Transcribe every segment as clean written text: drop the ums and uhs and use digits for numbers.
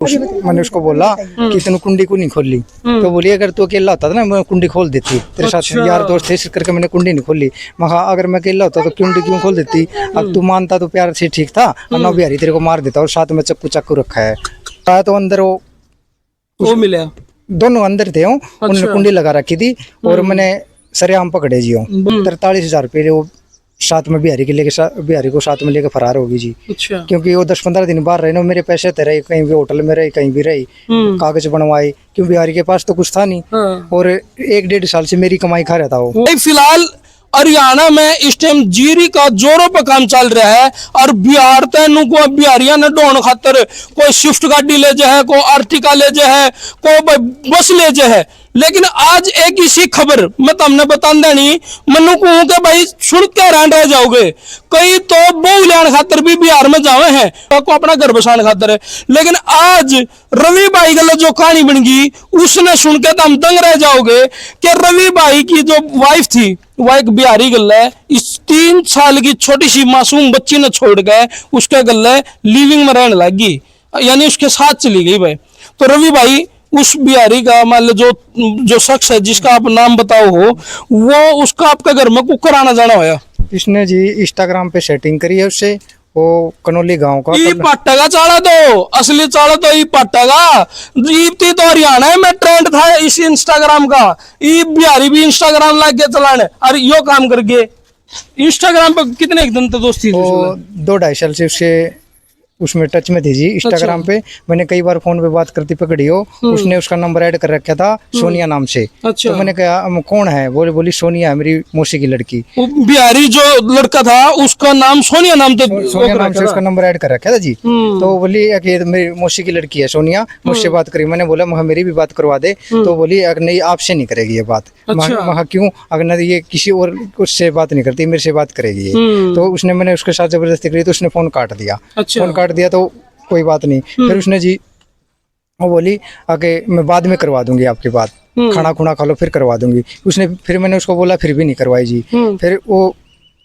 मैंने उसको बोला कि तूने कुंडी को नहीं खोली, तो बोली अगर तू अकेला होता था ना मैं कुंडी खोल देती, तेरे साथ यार दोस्त थे इस करके मैंने कुंडी नहीं खोली। मैं कहा अगर मैं अकेला होता तो कुंडी क्यों खोल देती, अब तू मानता तो प्यार से ठीक था, और बिहारी तेरे को मार देता, और साथ में चक्कू चक्कू रखा है तो अंदर वो मिला, दोनों अंदर थे, उन्होंने कुंडी लगा रखी थी और मैंने सरेआम पकड़े जी 43,000 रुपये वो साथ में बिहारी को साथ में लेके फरार होगी जी। अच्छा। क्योंकि वो 10-15 दिन बाहर रहे ना, मेरे पैसे थे रहे, कहीं भी होटल में रही कहीं भी रही, कागज बनवाए, क्यों बिहारी के पास तो कुछ था नहीं। हाँ। और 1-1.5 साल से मेरी कमाई खा रहा था वो। फिलहाल हरियाणा में इस टाइम जीरी का जोरों पर काम चल रहा है और बिहार तेनू को बिहारिया ने ढोण खातर कोई स्विफ्ट गाड़ी ले जाए, कोई आर्टिका ले जाए, कोई बस ले जाए। लेकिन आज एक इसी खबर मैं तुमने बता देनी, मनु कहूं कि भाई सुन के हैरान रह जाओगे, कई तो बहु लेने खातर भी बिहार में जावे हैं, को अपना घर बसाने खातर है। लेकिन आज रवि भाई गल जो कहानी बन गई उसने सुन के तुम दंग रह जाओगे कि रवि भाई की जो वाइफ थी वह एक बिहारी गल है, इस 3 साल की छोटी सी मासूम बच्ची ने छोड़ गए उसके गल लिविंग में रहने लगी, यानी उसके साथ चली गई भाई। तो रवि भाई उस बिहारी का मान लो जो शख्स है जिसका आप नाम बताओ हो, वो उसका आपका घर में कुकर आना जाना होया। इसने जी इंस्टाग्राम पे सेटिंग करी है उससे, वो कनौली गांव का पट्टागा चाड़ा तो असली चाड़ा तो ये पट्टागा जीपती तो हरियाणा में ट्रेंड था इस इंस्टाग्राम का, ये बिहारी भी इंस्टाग्राम लाग के चलाने और यो काम करके इंस्टाग्राम पर कितने एक दिन तो दोस्ती 2-2.5 साल से उससे उसमें टच में थी जी इंस्टाग्राम पे। मैंने कई बार फोन पे बात करती पकड़ी हो, उसने उसका नंबर ऐड कर रखा था सोनिया नाम से। तो मैंने कहा कौन है, बोली सोनिया है मेरी मौसी की लड़की। बिहारी जो लड़का था उसका नाम सोनिया नाम सोनिया नाम से उसका नंबर ऐड कर रखा था जी। तो बोली मेरी मौसी की लड़की है सोनिया, मुझसे बात करी। मैंने बोला मेरी भी बात करवा दे, तो बोली नहीं आपसे नहीं करेगी ये बात। महा क्यों, अगर ये किसी और उससे बात नहीं करती मेरे से बात करेगी। तो उसने मैंने उसके साथ जबरदस्ती करी तो उसने फोन काट दिया। फोन काट दिया तो कोई बात नहीं, फिर उसने जी वो बोली आगे मैं बाद में करवा दूंगी आपकी बात, खाना खुना खा लो फिर करवा दूंगी। उसने फिर मैंने उसको बोला फिर भी नहीं करवाई जी। फिर वो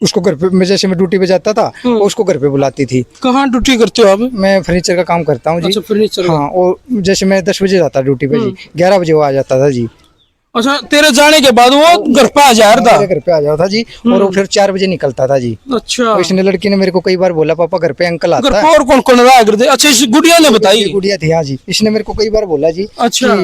उसको घर पे मैं जैसे मैं ड्यूटी पे जाता था वो उसको घर पे बुलाती थी। कहाँ ड्यूटी करते हो आप? मैं फर्नीचर का काम करता हूँ जी। अच्छा, फर्नीचर। हाँ, और जैसे मैं 10 बजे जाता ड्यूटी पे जी, 11 बजे वो आ जाता था जी। अच्छा, तेरे जाने के बाद वो घर पे आ जा रहा था? घर पे आ जाता था जी, और वो फिर 4 बजे निकलता था जी। अच्छा। तो इसने लड़की ने मेरे को कई बार बोला पापा घर पे अंकल आता है। और कौन कौन रहा करते? अच्छा, इस गुड़िया ने बताई? गुड़िया थी हाँ जी। इसने मेरे को कई बार बोला जी। अच्छा।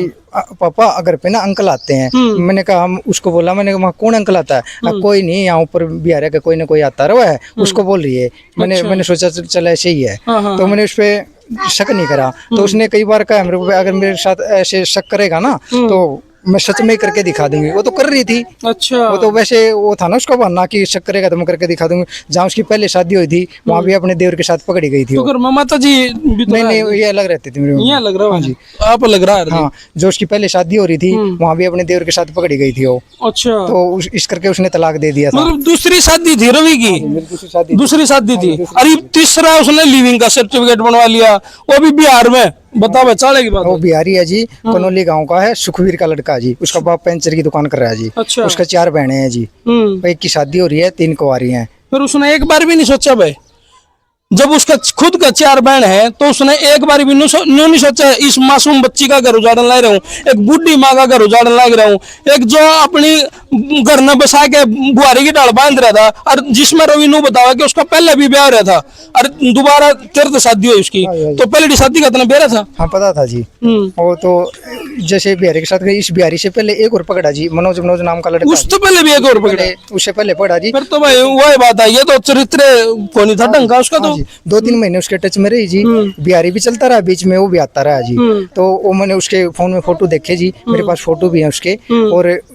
पापा घर पे ना अंकल आते हैं। मैंने कहा हम उसको बोला, मैंने कहा कौन अंकल आता है? कोई नहीं, यहाँ ऊपर बिहार का कोई ना कोई आता रहा है, उसको बोल रही है। मैंने सोचा चल ऐसे ही है, तो मैंने उस पर शक नहीं करा। तो उसने कई बार कहा मेरे को अगर मेरे साथ ऐसे शक करेगा ना तो मैं सच में करके दिखा दूंगी। वो तो कर रही थी। अच्छा। वो तो वैसे वो था ना उसका बहाना कि शक करेगा तो मैं करके दिखा दूंगी। जहाँ उसकी पहले शादी हुई थी वहाँ भी अपने देवर के साथ पकड़ी गई थी। तो माता जी नहीं ये अलग रहती थी मेरे, ये लग रहा है जी, आप लग रहा है। हाँ, जो उसकी पहले शादी हो रही थी वहाँ भी अपने देवर के साथ पकड़ी गई थी वो। अच्छा। तो इस करके उसने तलाक दे दिया था। दूसरी शादी थी रवि की? दूसरी शादी थी। अरे तीसरा उसने लिविंग का सर्टिफिकेट बनवा लिया, वो भी बिहार में। बताओ चले की बात। वो बिहारी है जी, कनौली गांव का है, सुखवीर का लड़का जी। उसका बाप पेंचर की दुकान कर रहा है जी। अच्छा। उसका 4 बहनें हैं जी, एक की शादी हो रही है, 3 कुंवारी हैं। फिर उसने एक बार भी नहीं सोचा भाई, जब उसका खुद का 4 बहन है तो उसने एक बार भी नहीं सोचा इस मासूम बच्ची का घर उजाड़ने लग रहा हूँ, एक बुढ़ी माँ का घर उजाड़ने लग रहा हूँ, एक जो अपनी घर न बसा के बुहारी की डाल बांध रहा था, और जिसमें रवि ने बताया कि उसका पहले भी ब्याह रहा था और दोबारा तेरे शादी हुई उसकी। तो पहले शादी का इतना ब्याह था? हाँ पता था जी। वो तो जैसे बिहारी के साथ गई, इस बिहारी से पहले एक और पकड़ा जी, मनोज नाम का लड़का। उससे पहले भी एक और पकड़े? उससे पहले पकड़ा जी। फिर तो भाई वही बात है, ये तो चरित्र को नहीं था ढंग का उसका। तो 2-3 महीने उसके टच में रही जी। बिहारी भी चलता रहा, बीच में वो भी आता रहा जी। तो वो मैंने उसके फोन में फोटो देखे जी, मेरे पास फोटो भी है उसके।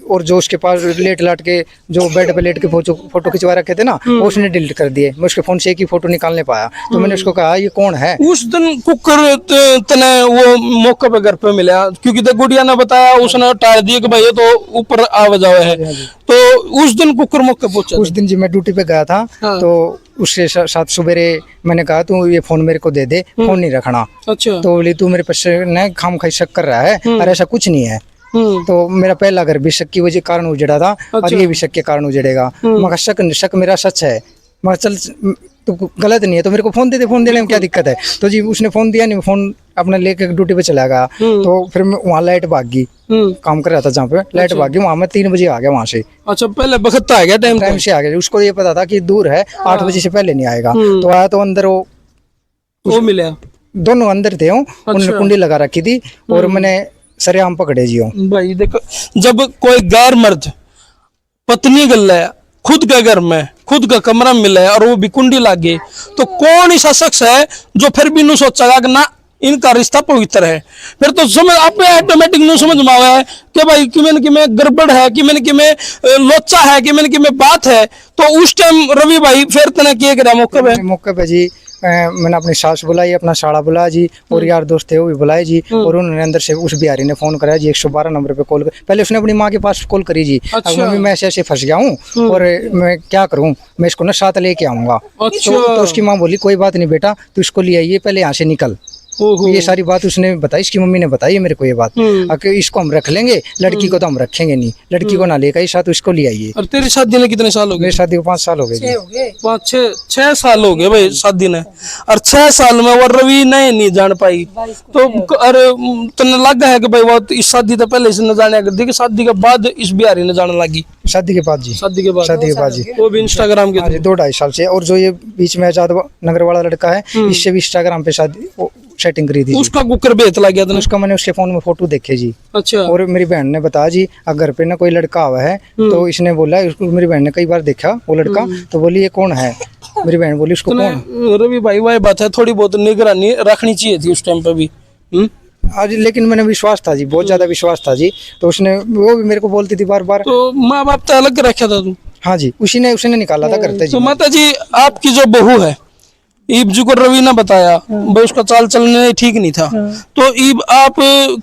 और जो उसके पास लेट लाट के जो बेड पे लेट के फोटो खिंचवा रखे थे ना, वो उसने डिलीट कर दिए। मैं उसके फोन से एक ही फोटो निकालने पाया। तो मैंने उसको कहा ये कौन है? उस दिन कुकर तने वो मौके पे घर पे मिला, क्योंकि गुड़िया ने बताया, उसने टाल दिया कि भाई ये तो ऊपर आवा जावा है। तो उस दिन कुकर मौके पहुंचा? उस दिन जी मैं ड्यूटी पे गया था। तो उसके साथ सवेरे मैंने कहा तू ये फोन मेरे को दे दे, फोन नहीं रखना। अच्छा। तो बोली तू मेरे पास न खाम खाई शक कर रहा है, और ऐसा कुछ नहीं है। तो मेरा पहला घर भी शक की वजह कारण उजड़ा था। अच्छा। और ये भी शक के कारण उजड़ेगा। मगर शक मेरा सच है। मगर चल तो गलत नहीं है तो मेरे को फोन दे दे, फोन देने में क्या दिक्कत है। तो जी उसने फोन दिया नहीं, फोन अपना लेके ड्यूटी पे चला गया। तो फिर मैं वहाँ लाइट भाग गई, काम कर रहा था जहाँ पे, लाइट भाग गई, वहाँ मैं 3 बजे आ गया वहाँ से। अच्छा, पहले बखत आ गया, टाइम से आ गया। उसको ये पता था कि दूर है, 8 बजे से पहले नहीं आएगा। तो आया तो अंदर वो मिला, दोनों अंदर थे, उन्होंने कुंडी लगा रखी थी और मैंने सरेआम पकड़े जी। भाई देखो, जब कोई गैर मर्द पत्नी गल है, खुद के घर में खुद का कमरा मिला है और वो भी कुंडी लागे, तो कौन ऐसा शख्स है जो फिर भी नहीं सोचेगा कि ना इनका रिश्ता पवित्र है। फिर तो समझ आप ऑटोमेटिक नहीं समझ में आवा है कि भाई कि मैं गड़बड़ है, कि मैं लोचा है, कि मैं बात है। तो उस टाइम रवि भाई फिर तने किए करा मौके पे जी मैंने अपनी सास बुलाई, अपना साड़ा बुलाया जी, और यार दोस्त थे वो भी बुलाए जी। और उन्होंने अंदर से उस बिहारी ने फोन कराया जी, 112 नंबर पे कॉल कर। पहले उसने अपनी माँ के पास कॉल करी जी। अच्छा। अब मम्मी मैं ऐसे फंस गया हूँ और मैं क्या करूँ, मैं इसको ना साथ लेके आऊंगा। अच्छा। तो उसकी माँ बोली कोई बात नहीं बेटा, तू इसको ले आइए, पहले यहाँ से निकल। ये सारी बात उसने बताई, इसकी मम्मी ने बताई मेरे को ये बात। इसको हम रख लेंगे, लड़की को तो हम रखेंगे नहीं, लड़की को ना लेकर ही साथ उसको ले आइए। और तेरी शादी ने कितने साल हो गए? मेरी शादी को 5 साल हो गए। 6 साल हो गए भाई शादी ने, और 6 साल में वो रवि नहीं जान पाई। तो अरे तने लगा है कि भाई वो इस शादी तो पहले से न जाने कर दी, कि शादी के बाद इस बिहारी ने जाने लगी? शादी के बाद जी, शादी के बाद जी, वो भी इंस्टाग्राम के 2-2.5 साल से। और जो ये बीच में आजाद नगर वाला लड़का है, इससे भी इंस्टाग्राम पे शादी सेटिंग करी थी। उसका कुकर बेच लग गया था? उसका मैंने उसके फोन में फोटो देखे जी। अच्छा। और मेरी बहन ने बताया जी, अगर घर पे ना कोई लड़का आवा है तो इसने बोला, उसको मेरी बहन ने कई बार देखा वो लड़का, तो बोली ये कौन है। मेरी बहन बोली उसको कौन। रवि भाई वही बात है, थोड़ी बहुत निगरानी रखनी चाहिए थी उस टाइम पे भी। आज लेकिन मैंने विश्वास था जी, बहुत ज्यादा विश्वास था जी। तो उसने वो भी मेरे को बोलती थी बार बार। तो माँ बाप तो अलग रखा था तू? हाँ जी, उसने निकाला था करते जी। तो माता जी आपकी जो बहू है, ईब जी को रवि ने बताया भाई उसका चाल चलने ठीक नहीं था, तो ईब आप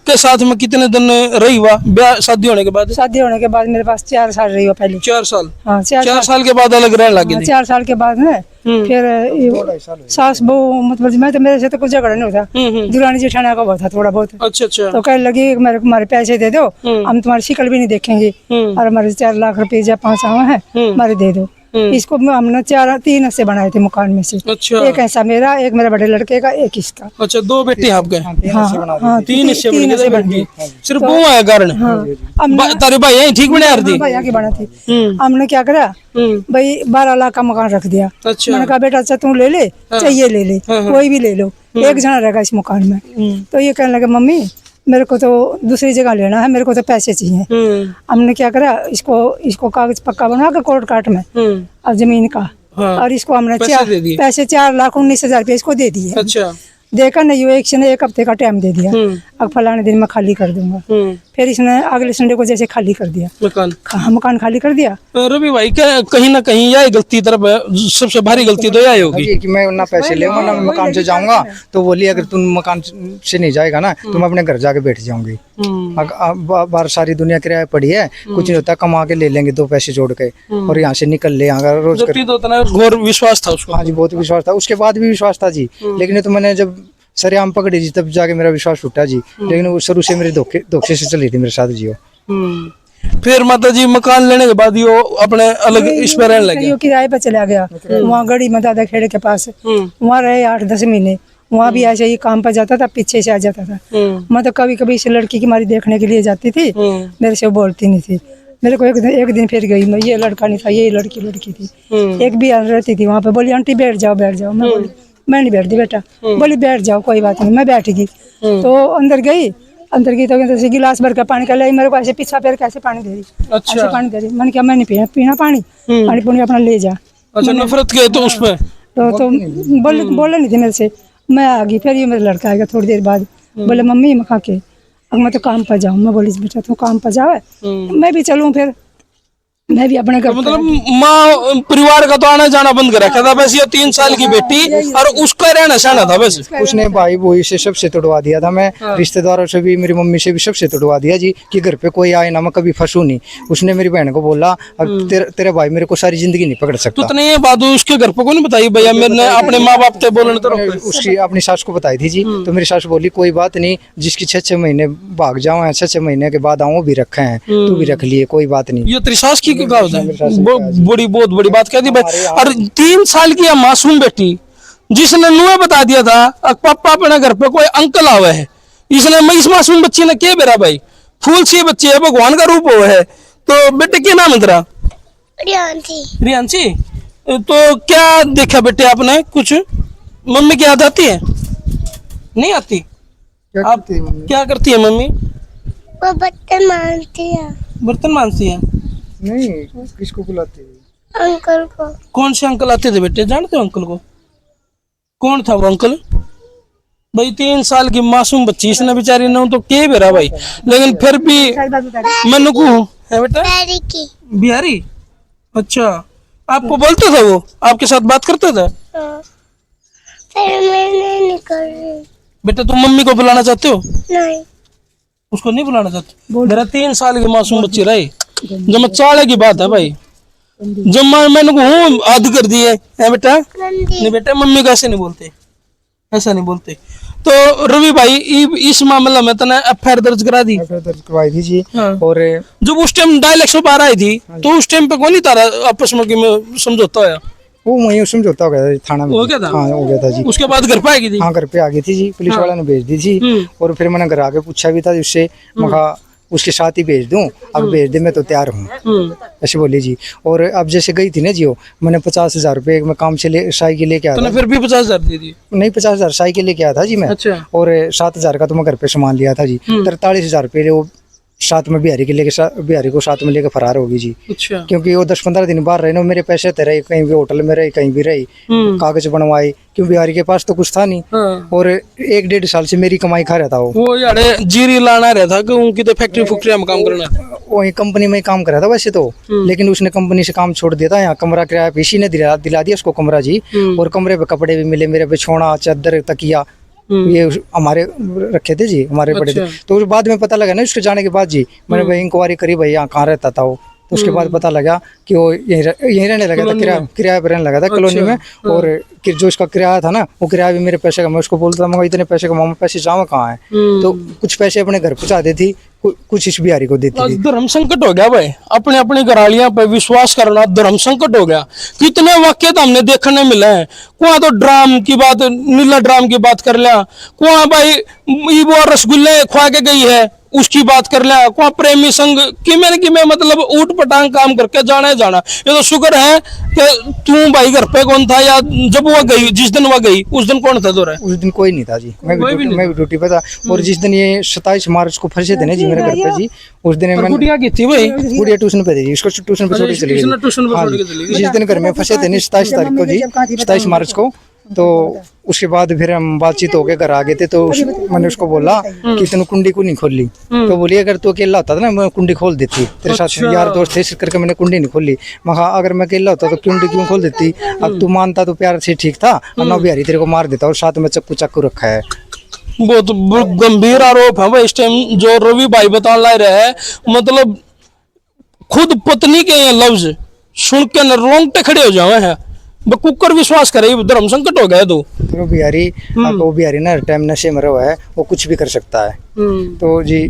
के साथ में कितने दिन रही हुआ ब्याह शादी होने के बाद? शादी होने के बाद मेरे पास 4 साल रही हो पहले। 4 साल? हाँ, 4 साल के बाद अलग रहने लगी थी? 4 साल के बाद में फिर सास बहू, मतलब मैं तो, मेरे से तो कुछ झगड़ा नहीं होता, दुरानी जेठाना का हुआ था थोड़ा बहुत। अच्छा अच्छा। तो कहने लगी मेरे को हमारे पैसे दे दो, हम तुम्हारी शिकल भी नहीं देखेंगे, और हमारे 4 लाख रुपए या 5 आवा है, हमारे दे दो। इसको हमने 3 हिस्से बनाए थे मकान में से। अच्छा। एक ऐसा मेरा, एक मेरे बड़े लड़के का, एक इसका। अच्छा, 2 बेटे आपके? हाँ, 3 हिस्से बन गए सिर्फ तो- वो है कारण? तारे भाई यही ठीक बने थी? भैया की बना थी। हमने क्या करा भाई, 12 लाख का मकान रख दिया। अच्छा। मैंने कहा बेटा अच्छा तू ले ले, चाहिए ले ले, कोई भी ले लो, एक जना रहेगा इस मकान में। तो ये कहने लगे मम्मी मेरे को तो दूसरी जगह लेना है, मेरे को तो पैसे चाहिए। हमने क्या करा, इसको कागज पक्का बना के कोर्ट काट में अब जमीन का, और इसको हमने पैसे 4,19,000 रुपये इसको दे दिए। अच्छा। देखा नहीं, एक हफ्ते का टाइम दे दिया, अब फलाने दिन में खाली कर दूंगा। फिर इसने अगले संडे को जैसे खाली कर दिया मकान खाली कर दिया। रवि भाई कहीं ना कहीं यह गलती तरफ सबसे भारी गलती तो यही होगी कि मैं ना पैसे लेऊंगा ना मैं मकान से जाऊंगा। तो बोली अगर तुम मकान से नहीं जाएगा ना तो मैं अपने घर जाके बैठ जाऊंगी। बाहर सारी दुनिया किराया पड़ी है, कुछ नहीं होता, कमा के ले लेंगे 2 पैसे जोड़ के और यहाँ से निकल ले रोज घोर विश्वास था उसको। हाँ जी, बहुत विश्वास था, उसके बाद भी विश्वास था जी। लेकिन तो मैंने जब सरेआम पकड़ी जी तब जाके मेरा विश्वास टूटा जी। लेकिन वो शुरू से मेरे धोखे से चली थी मेरे साथ जी। फिर माता जी मकान लेने के बाद यो अपने अलग इस पे रहने लगे? किराए पे चला गया वहाँ गढ़ी में दादा खेड़े के पास, वहाँ रहे 8-10 महीने। वहाँ भी ऐसे ही काम पर जाता था, पीछे से आ जाता था। मैं तो कभी कभी इस लड़की की मारी देखने के लिए जाती थी, मेरे से वो बोलती नहीं थी। मेरे को एक दिन फिर गई मैं, ये लड़का नहीं था, ये लड़की थी। एक भी रहती थी वहाँ पे, बोली आंटी बैठ जाओ। मैं बोली मैं नहीं बैठती बेटा। बोली बैठ जाओ कोई बात नहीं, मैं बैठ गई। तो अंदर गई तो जैसे गिलास भर का पानी का लाई, मेरे को ऐसे पीछा पैर कैसे पानी दे रही। अच्छा। ऐसे पानी दे रही। मैंने कहा मैं नहीं पीना पानी पुनी अपना ले जा। अच्छा, नफरत के तो उस पे तो बोले नहीं थे मेरे से। मैं आ गई, फिर ये मेरा लड़का आएगा थोड़ी देर बाद, बोले मम्मी मैं खा के अब मैं तो काम पर जाऊँ। मैं बोली बेटा तू काम पर जावे, मैं भी चलूँ। फिर मैं भी अपने घर, मतलब माँ परिवार का तो आना जाना बंद कर रखा था बस। ये 3 साल की बेटी और उसका रहना सहना था बस। उसने भाई बोई से सबसे तोड़वा दिया था। मैं रिश्तेदारों से भी, मेरी मम्मी से भी सबसे तोड़वा दिया जी कि घर पे कोई आए ना, मैं कभी फंसू नहीं। उसने मेरी बहन को बोला अब तेरे भाई मेरे को सारी जिंदगी नहीं पकड़ सकता। तो ये बात उसके घर पे को नहीं बताई भैया? मैंने अपने माँ बाप से बोलने तो उसकी अपनी सास को बताई थी जी। तो मेरी सास बोली कोई बात नहीं, जिसकी 6-6 महीने भाग जाओ, 6-6 महीने के बाद आऊँ भी रखे हैं, तू भी रख लिए, कोई बात नहीं। ये तेरी सास की इसी की कहावत है। बड़ी बहुत बड़ी बात कह दी भाई। और 3 साल की मासूम बेटी जिसने नुए बता दिया था पापा अपने घर पे कोई अंकल आवे है, इसने इस मासूम बच्ची ने क्या बेरा भाई, फूल सी बच्ची है, भगवान का रूप वो है। तो बेटे क्या नाम है तेरा? रियांशी। रियांशी। तो क्या देखा बेटे आपने कुछ? मम्मी की याद आती है? नहीं आती? क्या आप करती है मम्मी? क्या करती है मम्मी? वो बर्तन मांजती है। बर्तन मांजती है? नहीं, किसको बुलाती है? अंकल को। कौन से अंकल आते थे बेटे, जानते हो अंकल को? कौन था वो अंकल? भाई 3 साल की मासूम बच्ची, इसने बेचारी ने तो के बेरा भाई, लेकिन फिर भी मनु को है बेटा बिहारी की। बिहारी। अच्छा, आपको बोलते थे वो, आपके साथ बात करते थे? हाँ। फिर मैं नहीं निकल रही। बेटा तुम मम्मी को बुलाना चाहते हो? नहीं। उसको नहीं बुलाना चाहते? मेरा 3 साल की मासूम बच्ची रही, जब मैं चाले की बात है भाई, जब मैंने को हूँ आदि कर दिए है बेटा। नहीं बेटा मम्मी को ऐसे नहीं बोलते, ऐसा नहीं बोलते। तो रवि भाई इस मामले में तने एफआईआर दर्ज करा दी? एफआईआर दर्ज करवाई थी जी। हाँ। और जब उस टाइम डायल 112 आई थी तो उस टाइम पे कौन नहीं तारा आपस में समझौता होया? वो वहीं समझौता हो गया था थाना में। हो गया था? हाँ हो गया था जी। उसके बाद घर पे आ गई थी? हाँ घर पे आ गई थी जी, पुलिस वाला ने भेज दी थी। और फिर मैंने घर आके पूछा भी था उससे, मैं उसके साथ ही भेज दूं, अब भेज दे, मैं तो तैयार हूँ, ऐसे बोली जी। और अब जैसे गई थी ना जी, मैंने 50,000 रुपये मैं काम से साइकिल लेके आया था। फिर भी 50,000 दे दिए? नहीं 50,000 साइकिल लेके आया था जी मैं। अच्छा। और 7,000 का तो मैं घर पे सामान लिया था जी। 43,000 रुपये वो साथ में बिहारी को साथ में लेके फरार होगी जी। अच्छा। क्योंकि वो 10-15 दिन बाहर रहे ना, मेरे पैसे थे रहे, कहीं भी होटल में रही, कहीं भी रही, कागज बनवाए, क्यों बिहारी के पास तो कुछ था नहीं। हाँ। और 1-1.5 साल से मेरी कमाई खा रहा था वो यारे जीरी लाना रहता कि उनकी तो फैक्ट्री में काम करना, वही कंपनी में काम कर रहा था वैसे तो, लेकिन उसने कंपनी से काम छोड़ दिया था। यहाँ कमरा किराया इसी ने दिला दिया उसको कमरा जी। और कमरे पे कपड़े भी मिले, मेरे बिछौना, चादर, तकिया, ये हमारे रखे थे जी, हमारे बड़े थे। तो बाद में पता लगा ना उसके जाने के बाद जी, मैंने भाई इंक्वायरी करी भाई यहाँ कहाँ रहता था वो, तो उसके बाद पता लगा कि वो यहीं रहने लगा था, किराया पे रहने लगा था कॉलोनी में। और जो इसका किराया था ना, वो किराया भी मेरे पैसे का, मैं उसको बोलता था मैं इतने पैसे का, मामा पैसे जावा कहाँ है, तो कुछ पैसे अपने घर पहुँचा देती, कुछ इस बिहारी को देती थी। धर्म संकट हो गया भाई, अपने अपने घरालियां पे विश्वास करना धर्म संकट हो गया। कितने वाक्य तो हमने देखने मिले हैं। कुआ तो ड्राम की बात, नीला ड्राम की बात कर लिया, कुआ भाई वो रसगुल्ले खुआ के गई है उसकी बात कर लिया, कुआ प्रेमी संग कि मैं मतलब ऊट पटांग काम करके जाना है जाना। ये तो शुक्र है कि तू भाई घर पे कौन था, या जब वो गई, जिस दिन वो गई उस दिन कौन था? दो रहा उस दिन कोई नहीं था जी, मैं भी ड्यूटी पे था। और जिस दिन ये 27 मार्च को फंसे थे ना जी मेरे घर पे जी, उस दिन मैंने गुड़िया की थी भाई, गुड़िया ट्यूशन पे थी जी, उसको ट्यूशन पे छोड़ी चली गई। जिस दिन घर में फंसे थे 27 तारीख को जी, 27 मार्च को, तो उसके बाद फिर हम बातचीत होके घर आ गए थे। तो मैंने उसको बोला कि तूने कुंडी को नहीं खोली, तो बोली अगर तू अकेला होता था ना मैं कुंडी खोल देती, तेरे साथ यार दोस्त थे इस करके मैंने कुंडी नहीं खोली। मैं कहा अगर मैं अकेला होता तो कुंडी क्यों खोल देती, अब तू मानता तो प्यार से ठीक था, ना बिहारी तेरे को मार देता, और साथ में चाकू रखा है। बहुत गंभीर आरोप है भाई इस टाइम जो रवि भाई बता ला रहे हैं। मतलब खुद पत्नी के लफ्ज सुन के न रोंगटे खड़े हो जाए हैं, कुकर विश्वास करे, धर्म संकट हो गया। तो बिहारी वो बिहारी ना टाइम नशे में रहा है, वो कुछ भी कर सकता है। तो जी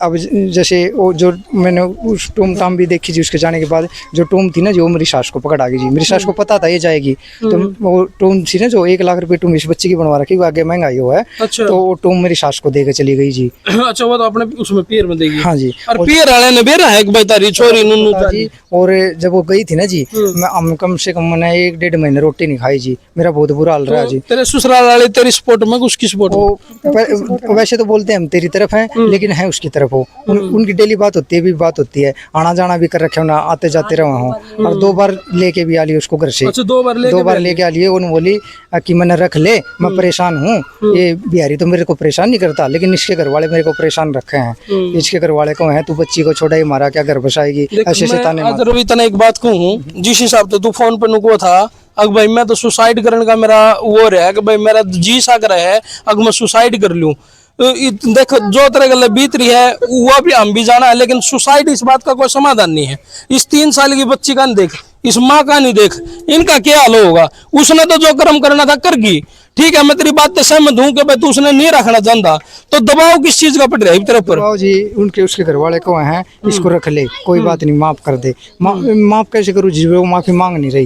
अब जैसे वो जो मैंने उस टूम टाम भी देखी जी, उसके जाने के बाद जो टूम थी ना जो मेरी सास को पकड़ आ गई जी, मेरी सास को पता था ये जाएगी, तो वो टूम थी ना जो 1 लाख रुपए टूम इस बच्चे की बनवा रखी, वो आगे महंगाई हुआ है। अच्छा। तो वो टूम मेरी सास को देके चली गई जी। अच्छा, वो तो आपने उसमें पीर में देगी? हाँ जी। और पीर वाले ने बेरा है भाई तारी छोरी नुनू जी। और जब वो गई थी ना जी, मैं कम से कम मैंने 1-1.5 महीने रोटी नहीं खाई जी, मेरा बहुत बुरा हाल रहा जी। तेरे ससुराल वाले तेरी सपोर्ट में उसकी सपोर्ट? वैसे तो बोलते हैं हम तेरी तरफ हैं, लेकिन है उसकी तरफ हो। उनकी डेली बात होती है, भी बात होती है, आना जाना भी कर रखे हो ना, आते जाते रहा हूँ। और 2 बार लेके भी आ ली उसको घर से। अच्छा, 2 बार लेके आ लिए। उन्होंने बोली कि मैंने रख ले, मैं परेशान हूँ, ये बिहारी तो मेरे को परेशान नहीं करता, लेकिन इसके घर वाले मेरे को परेशान रखे हैं। इसके घर वाले को है तू बच्ची को छोड़ा ही मारा, क्या घर बसाएगी, ऐसे से ताने मार। रवि तना एक बात कहूँ, जिस हिसाब से तू फोन पे नुको था, अगर भाई मैं तो सुसाइड करने का मेरा वो रहा है कि भाई मेरा जी साक रहा है, अगर मैं सुसाइड कर लूँ, देखो जो तरह गल बीत रही है वो भी हम भी जाना है, लेकिन सुसाइड इस बात का कोई समाधान नहीं है। इस 3 साल की बच्ची का नहीं देख, इस माँ का नहीं देख, इनका क्या हाल होगा। उसने तो जो कर्म करना था कर गई, ठीक है, मैं तेरी बात से सहमत हूँ कि भाई तू उसने नहीं रखना चाहता, तो दबाव किस चीज का पड़ रहा है तेरे ऊपर? बाबू जी उनके उसके घर वाले को हैं, इसको रख ले, कोई बात नहीं, माफ कर दे। माफ कैसे करूँ जी, वो माफी मांग नहीं रही।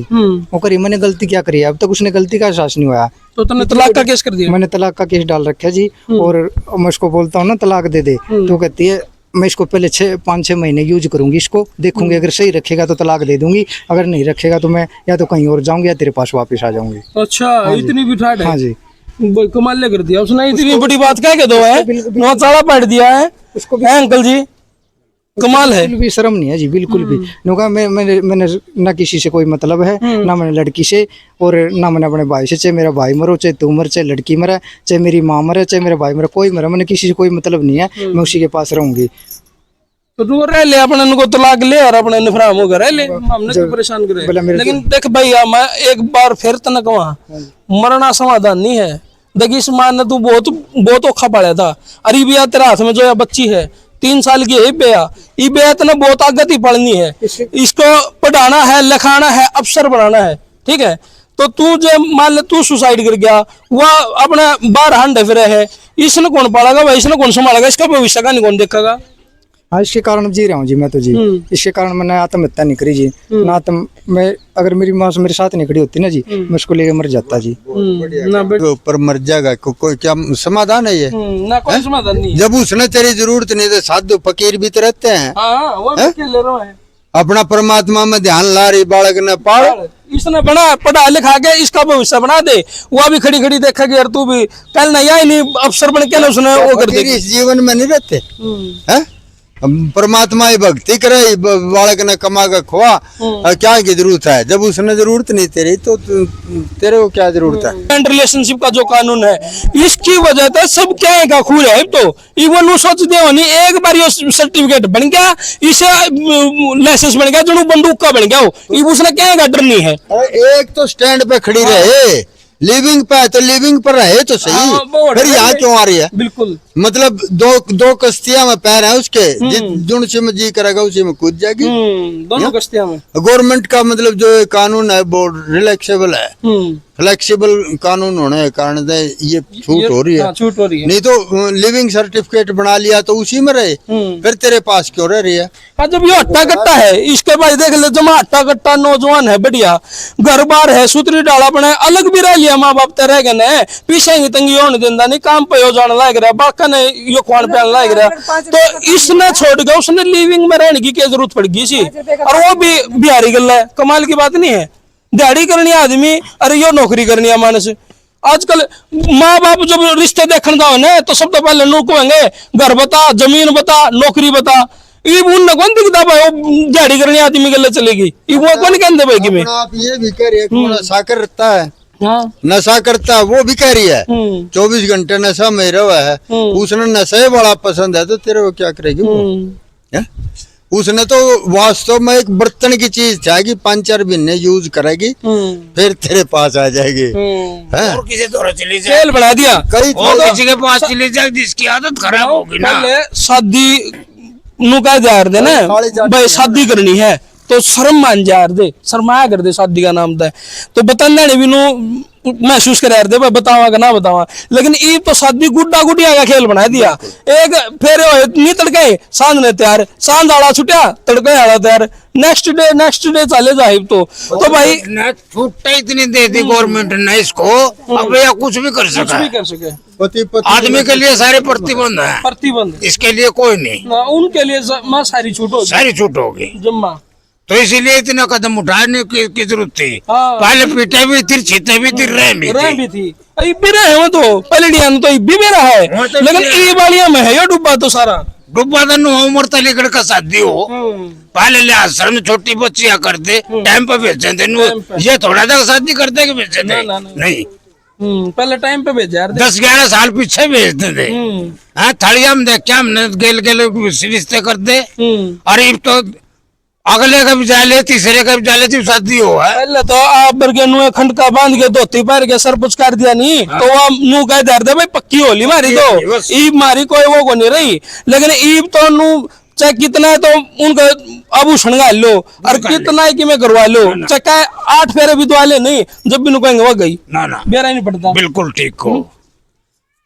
वो करी, मैंने गलती क्या करी है? अब तक उसने गलती का एहसास नहीं हुआ। तो तुमने तलाक का केस कर दिया? मैंने तलाक का केस डाल रखा जी, और मैं उसको बोलता हूँ ना तलाक दे दे, तो कहती है मैं इसको पहले 5-6 महीने यूज करूंगी, इसको देखूंगी, अगर सही रखेगा तो तलाक दे दूंगी, अगर नहीं रखेगा तो मैं या तो कहीं और जाऊंगी या तेरे पास वापस आ जाऊंगी। अच्छा, इतनी भी ठाट है? हाँ जी, कमाल कर दिया उसने, इतनी बड़ी बात कह के दो है, नौचाड़ा पड़ दिया है उसको। अंकल जी कमाल है, बिल्कुल भी शर्म नहीं है जी, बिल्कुल भी। नुका मैंने ना किसी से कोई मतलब है, ना मैंने लड़की से, और ना मैंने अपने भाई से। चाहे मेरा भाई मरो, चाहे तू मर, चाहे लड़की मरे, चाहे मेरी माँ मरे, चाहे मेरा भाई मरे, कोई मरे, मैंने किसी से कोई मतलब नहीं है, मैं उसी के पास रहूंगी। तो तू रह ले, अपने को तलाक ले और अपने निफराम होकर रह ले, हमने क्यों परेशान करे? लेकिन देख भाई, मैं एक बार फिर तने कहूँ, मरना समाधान नहीं है। देखिए इस मां ने तू बहुत औखा पाया था, अरे बिया तेरे हाथ में जो है बच्ची है 3 साल की है, बेया तने बहुत आगत ही पढ़नी है, इसको पढ़ाना है, लिखाना है, अफसर बनाना है, ठीक है? तो तू जो मान ले तू सुसाइड कर गया, वह अपने बाहर हंडे फिरे है, इसने कौन पालेगा भाई, इसने कौन संभालेगा, इसका भविष्य का नहीं कौन देखेगा? हाँ, इसके कारण जी रहा हूँ जी मैं तो जी, इसके कारण मैंने आत्महत्या नहीं करी जी। ना तो मैं, अगर मेरी माँ मेरे साथ नहीं खड़ी होती ना जी, मैं उसको लेकर मर जाता जी। ऊपर मर जाएगा, कोई क्या समाधान है ये? ना कोई समाधान नहीं। जब उसने तेरी जरूरत नहीं तो साधु फकीर भी तो रहते हैं। हाँ, वो ले रहा है। अपना परमात्मा में ध्यान ला रही बालक ने पाड़, इसने बना पढ़ा लिखा के इसका भविष्य बना दे, वो भी खड़ी खड़ी देखेगी यार तू भी कल नहीं आई नहीं अफसर बन के ना उसने वो कर दे। इस जीवन में नहीं रहते हैं, परमात्मा ही भक्ति करे, बालक ने कमा कर खोआ, क्या की जरूरत है? जब उसने जरूरत नहीं तेरी तो तेरे को क्या जरूरत है? रिलेशनशिप का जो कानून है, इसकी वजह से सब क्या का खूर है। तो इवन सोचते हो नहीं, एक बार ये सर्टिफिकेट बन गया, इसे लाइसेंस बन गया, जो बंदूक का बन गया हो, उसने क्या डर नहीं है। एक तो स्टैंड पे खड़ी रहे, लिविंग पे है तो लिविंग पर रहे तो सही, फिर यहाँ क्यों आ रही है? बिल्कुल, मतलब दो कश्तियां में पैर है उसके, जिन में जी करेगा उसी में कूद जाएगी। दोनों कश्तियां में। गवर्नमेंट का मतलब जो कानून है वो रिलैक्सेबल है, फ्लेक्सिबल कानून होने के कारण ये छूट हो रही है। छूट हो रही है। नहीं तो लिविंग सर्टिफिकेट बना लिया तो उसी में रहे, फिर तेरे पास क्यों रह रही है? जब ये हट्टा कट्टा है, इसके बाद देख ले, जमा हट्टा कट्टा नौजवान है, बढ़िया घर बार है, सूत्री डाला बने, अलग भी रह लिया, माँ बाप तेरे गए ने पीछे ही तंगी होने देता नहीं, काम पे हो जाने लग रहा, बाका ने यो खान पहन लग रहा, तो इसने छोड़ गया, उसने लिविंग में रहने की क्या जरूरत पड़ गई सी? और वो भी बिहारी गल है, कमाल की बात नहीं है। दिहाड़ी करनी आदमी, अरे यो नौकरी करनी है मानस। आजकल माँ बाप जब रिश्ते देखने जाओ ना, तो सब तो पहले नु कहेंगे घर बता, जमीन बता, नौकरी बता। ये उन कौन दिखता भाई, वो दिहाड़ी करनी आदमी गले चलेगी, वो कौन कहते भाई कि मैं आप ये भी कह रही है नशा करता है, हाँ, नशा करता है, वो भी कह रही है 24 घंटे नशा में रहा है, उसने नशा ही बड़ा पसंद है, तो तेरे को क्या करेगी वो? उसने तो वास्तव में एक बर्तन की चीज था कि 5-4 महीने यूज करेगी, फिर तेरे पास आ जाएगी। और किसी तरह चली जाए, खेल बना दिया, कई और किसी के पास चली जाए जिसकी आदत खराब होगी ना। पहले शादी नु कह जा रहे ना भाई, शादी करनी है तो शर्म मान जा रहे, शर्माया कर दे शादी का नाम था, तो बताने भी नु महसूस कर रहे भाई, बतावा का ना बतावा। लेकिन ईब तो शादी गुड्डा गुडिया का खेल बना दिया, एक फेरे नहीं तड़के सांझ ने तैयार, सांझ आड़ा छुटिया तड़के आड़ा तैयार, नेक्स्ट डे चले जाए। तो भाई छूट इतनी दे दी गवर्नमेंट ने इसको, अब यह कुछ भी कर सके। आदमी के लिए सारे प्रतिबंध है, प्रतिबंध, इसके लिए कोई नहीं, उनके लिए सारी छूट होगी जम्मा। तो इसीलिए इतना कदम उठाने की जरूरत थी। पहले पीटे भी थी, छीते भी थी, रह भी थी। भी रहे हो तो पहले तो भी मेरा है, लेकिन ये वालिया में है ये डूबा तो सारा डूबा तो उम्र तलीगढ़ का शादी हो, पहले ले आश्रम में छोटी बच्चियां करते, टाइम पे भेजते थे, ये थोड़ा सा शादी करते कि भेजते थे नहीं, पहले टाइम पे भेजा यार, 10-11 साल पीछे भेजते थे। हाँ, थड़िया में देख के हमने गेल रिश्ते करते, और अब तो अगले का भी जाले, तीसरे का भी जाले, थी शादी हो है। पहले तो आप बरगे नुए खंड का बांध के धोती पहन के सर पुचकार दिया नहीं, तो वो नु कह दे भाई पक्की होली मारी, तो ईब मारी कोई वो को नहीं रही। लेकिन ईब तो नु चाहे कितना है तो उनका आभूषण गा लो और कितना है कि मैं करवा लो, चक्का 8 फेरे भी तो आले नहीं, जब भी कहेंगे वो गई ना ना बेरा ही नहीं पड़ता। बिल्कुल ठीक हो।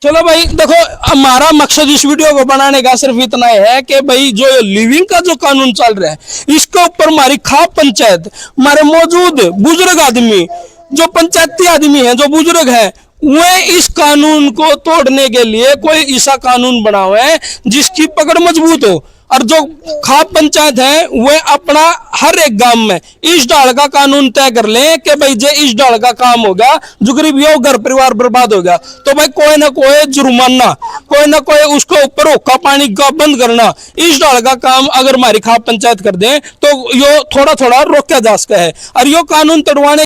चलो भाई देखो, हमारा मकसद इस वीडियो को बनाने का सिर्फ इतना है कि भाई जो लिविंग का जो कानून चल रहा है इसके ऊपर हमारी खाप पंचायत, हमारे मौजूद बुजुर्ग आदमी, जो पंचायती आदमी हैं, जो बुजुर्ग हैं, वे इस कानून को तोड़ने के लिए कोई ऐसा कानून बनावे जिसकी पकड़ मजबूत हो। और जो खाप पंचायत है वे अपना हर एक गांव में इस डाल का कानून तय कर लें कि भाई जे इस डाल का काम हो गया, जो गरीबियों घर परिवार बर्बाद हो गया, तो भाई कोई ना कोई जुर्माना, कोई ना कोई उसके ऊपर हुक्का पानी का बंद करना, इस डाल का काम अगर हमारी खाप पंचायत कर दें तो यो थोड़ा थोड़ा रोका जा सकता है। और यो कानून तोड़वाने